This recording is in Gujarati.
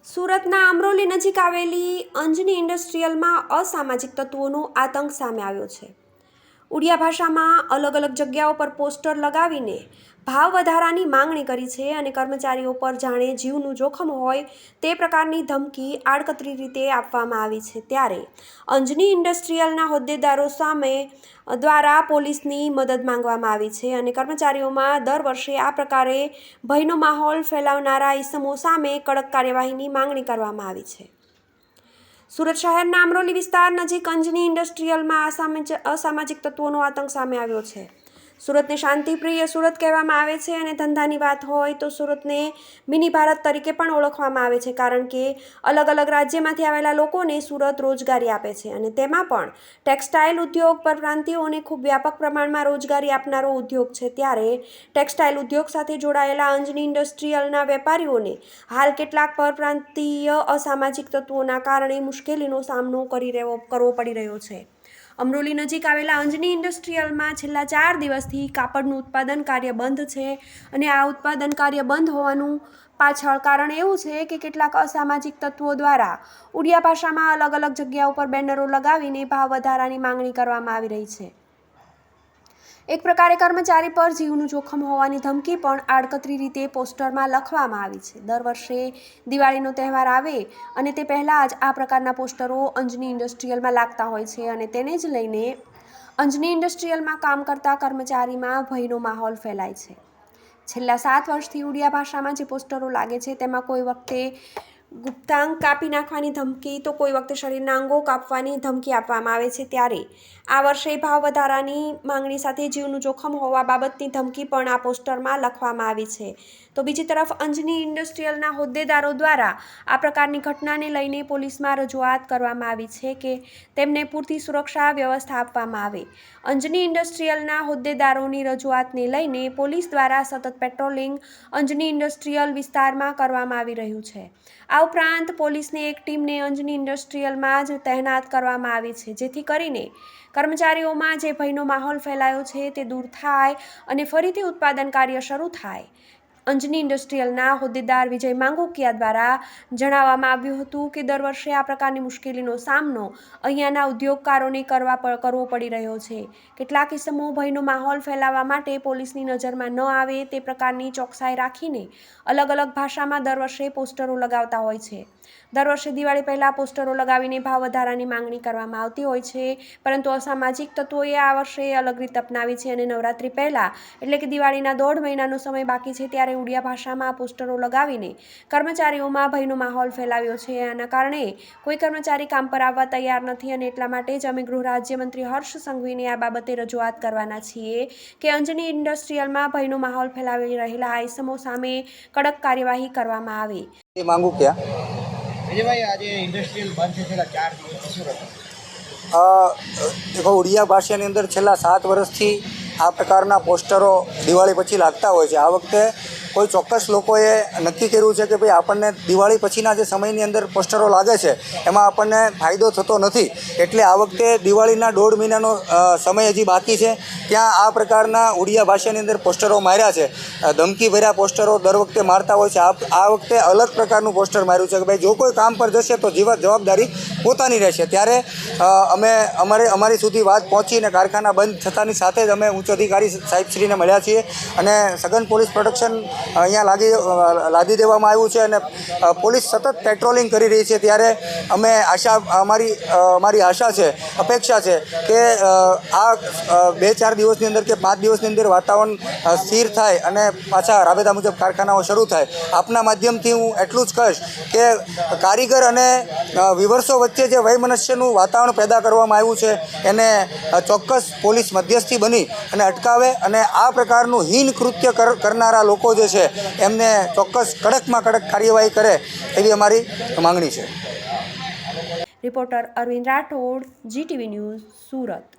સુરતના અમરોલી નજીક આવેલી અંજની ઇન્ડસ્ટ્રીયલમાં અસામાજિક તત્વોનો આતંક સામે આવ્યો છે। ઉડિયા ભાષામાં અલગ અલગ જગ્યાઓ પર પોસ્ટર લગાવીને ભાવ વધારાની માંગણી કરી છે અને કર્મચારીઓ પર જાણે જીવનું જોખમ હોય તે પ્રકારની ધમકી આડકતરી રીતે આપવામાં આવી છે। ત્યારે અંજની ઇન્ડસ્ટ્રીયલના હોદ્દેદારો સામે દ્વારા પોલીસની મદદ માંગવામાં આવી છે અને કર્મચારીઓમાં દર વર્ષે આ પ્રકારે ભયનો માહોલ ફેલાવનારા ઇસમો સામે કડક કાર્યવાહીની માંગણી કરવામાં આવી છે। સુરત શહેરના અમરોલી વિસ્તાર નજીક અંજની ઇન્ડસ્ટ્રીયલમાં અસામાજિક તત્વોનો આતંક સામે આવ્યો છે। સુરતને શાંતિપ્રિય સુરત કહેવામાં આવે છે અને ધંધાની વાત હોય તો સુરતને મિની ભારત તરીકે પણ ઓળખવામાં આવે છે, કારણ કે અલગ અલગ રાજ્યમાંથી આવેલા લોકોને સુરત રોજગારી આપે છે અને તેમાં પણ ટેક્સટાઇલ ઉદ્યોગ પરપ્રાંતિયોને ખૂબ વ્યાપક પ્રમાણમાં રોજગારી આપનારો ઉદ્યોગ છે। ત્યારે ટેક્સટાઇલ ઉદ્યોગ સાથે જોડાયેલા અંજની ઇન્ડસ્ટ્રીયલના વેપારીઓને હાલ કેટલાક પરપ્રાંતીય અસામાજિક તત્વોના કારણે મુશ્કેલીનો સામનો કરવો પડી રહ્યો છે। અમરોલી નજીક આવેલા અંજની ઇન્ડસ્ટ્રીયલમાં છેલ્લા 4 દિવસથી કાપડનું ઉત્પાદન કાર્ય બંધ છે અને આ ઉત્પાદન કાર્ય બંધ હોવાનું પાછળ કારણ એવું છે કે કેટલાક અસામાજિક તત્વો દ્વારા ઉડિયા ભાષામાં અલગ અલગ જગ્યાઓ પર બેનરો લગાવીને ભાવ વધારાની માંગણી કરવામાં આવી રહી છે। એક પ્રકારે કર્મચારી પર જીવનું જોખમ હોવાની ધમકી પણ આડકતરી રીતે પોસ્ટરમાં લખવામાં આવી છે। દર વર્ષે દિવાળીનો તહેવાર આવે અને તે પહેલાં જ આ પ્રકારના પોસ્ટરો અંજની ઇન્ડસ્ટ્રીયલમાં લાગતા હોય છે અને તેને જ લઈને અંજની ઇન્ડસ્ટ્રીયલમાં કામ કરતા કર્મચારીમાં ભયનો માહોલ ફેલાય છે। છેલ્લા 7 વર્ષથી ઉડિયા ભાષામાં જે પોસ્ટરો લાગે છે તેમાં કોઈ વખતે ગુપ્તાંગ કાપી નાખવાની ધમકી તો કોઈ વખતે શરીરના અંગો કાપવાની ધમકી આપવામાં આવે છે। ત્યારે આ વર્ષે ભાવ વધારાની માંગણી સાથે જીવનું જોખમ હોવા બાબતની ધમકી પણ આ પોસ્ટરમાં લખવામાં આવી છે। તો બીજી તરફ અંજની ઇન્ડસ્ટ્રીયલના હોદ્દેદારો દ્વારા આ પ્રકારની ઘટનાને લઈને પોલીસમાં રજૂઆત કરવામાં આવી છે કે તેમને પૂરતી સુરક્ષા વ્યવસ્થા આપવામાં આવે। અંજની ઇન્ડસ્ટ્રીયલના હોદ્દેદારોની રજૂઆતને લઈને પોલીસ દ્વારા સતત પેટ્રોલિંગ અંજની ઇન્ડસ્ટ્રીયલ વિસ્તારમાં કરવામાં આવી રહ્યું છે। આ ઉપરાંત પોલીસની એક ટીમને અંજની ઇન્ડસ્ટ્રીયલમાં જ તહેનાત કરવામાં આવી છે, જેથી કરીને કર્મચારીઓમાં જે ભયનો માહોલ ફેલાયો છે તે દૂર થાય અને ફરીથી ઉત્પાદન કાર્ય શરૂ થાય। અંજની ઇન્ડસ્ટ્રીયલના હોદ્દેદાર વિજય માંગુકિયા દ્વારા જણાવવામાં આવ્યું હતું કે દર વર્ષે આ પ્રકારની મુશ્કેલીનો સામનો અહીંયાના ઉદ્યોગકારોને કરવો પડી રહ્યો છે। કેટલાક ઇસમો ભયનો માહોલ ફેલાવવા માટે પોલીસની નજરમાં ન આવે તે પ્રકારની ચોકસાઈ રાખીને અલગ અલગ ભાષામાં દર વર્ષે પોસ્ટરો લગાવતા હોય છે। દર વર્ષે દિવાળી પહેલાં પોસ્ટરો લગાવીને ભાવ વધારાની માંગણી કરવામાં આવતી હોય છે, પરંતુ અસામાજિક તત્વોએ આ વર્ષે અલગ રીત અપનાવી છે અને નવરાત્રી પહેલાં એટલે કે દિવાળીના 1.5 મહિનાનો સમય બાકી છે ત્યારે ઉડિયા ભાષામાં પોસ્ટરો લગાવીને કર્મચારીઓમાં ભયનો માહોલ ફેલાવ્યો છે। આના કારણે કોઈ કર્મચારી કામ પર આવવા તૈયાર નથી અને એટલા માટે જ અમે ગૃહ રાજ્યમંત્રી હર્ષ સંઘવીને આ બાબતે રજૂઆત કરવાના છીએ કે અંજની ઇન્ડસ્ટ્રીયલમાં ભયનો માહોલ ફેલાવી રહેલા આ ઇસમો સામે કડક કાર્યવાહી કરવામાં આવે। વિજયભાઈ, આજે ઇન્ડસ્ટ્રીયલ બંધ છે છેલ્લા 4 દિવસથી શું હતું? દેખો, ઉડિયા ભાષાની અંદર છેલ્લા 7 વર્ષથી આ પ્રકારના પોસ્ટરો દિવાળી પછી લાગતા હોય છે। આ વખતે કોઈ ચોક્કસ લોકોએ નક્કી કર્યું છે કે ભાઈ આપણને દિવાળી પછીના જે સમયની અંદર પોસ્ટરો લાગે છે એમાં આપણને ફાયદો થતો નથી, એટલે આ વખતે દિવાળીના 1.5 મહિનાનો સમય હજી બાકી છે ત્યાં આ પ્રકારના ઉડિયા ભાષાની અંદર પોસ્ટરો માર્યા છે। ધમકીભર્યા પોસ્ટરો દર વખતે મારતા હોય છે। આ વખતે અલગ પ્રકારનું પોસ્ટર માર્યું છે કે ભાઈ જો કોઈ કામ પર જશે તો જવાબદારી પોતાની રહેશે। ત્યારે અમારી સુધી વાત પહોંચીને કારખાના બંધ થતાની સાથે જ અમે ઉચ્ચ અધિકારી સાહેબશ્રીને મળ્યા છીએ અને સઘન પોલીસ પ્રોટેક્શન અહીંયા લાદી દેવામાં આવ્યું છે અને પોલીસ સતત પેટ્રોલિંગ કરી રહી છે। ત્યારે અમે અમારી આશા છે, અપેક્ષા છે કે આ 2-4 દિવસની અંદર કે 5 દિવસની અંદર વાતાવરણ સ્થિર થાય અને પાછા રાબેતા મુજબ કારખાનાઓ શરૂ થાય। આપના માધ્યમથી હું એટલું જ કહીશ કે કારીગર અને વિવર્સો વચ્ચે જે વૈમનસ્યનું વાતાવરણ પેદા કરવામાં આવ્યું છે એને ચોક્કસ પોલીસ મધ્યસ્થી બની અને અટકાવે અને આ પ્રકારનું હીન કૃત્ય કરનારા લોકો જે છે એમને ચોક્કસ કડકમાં કડક કાર્યવાહી કરે એવી અમારી માંગણી છે। Reporter Arvind Rathod, GTV news, Surat.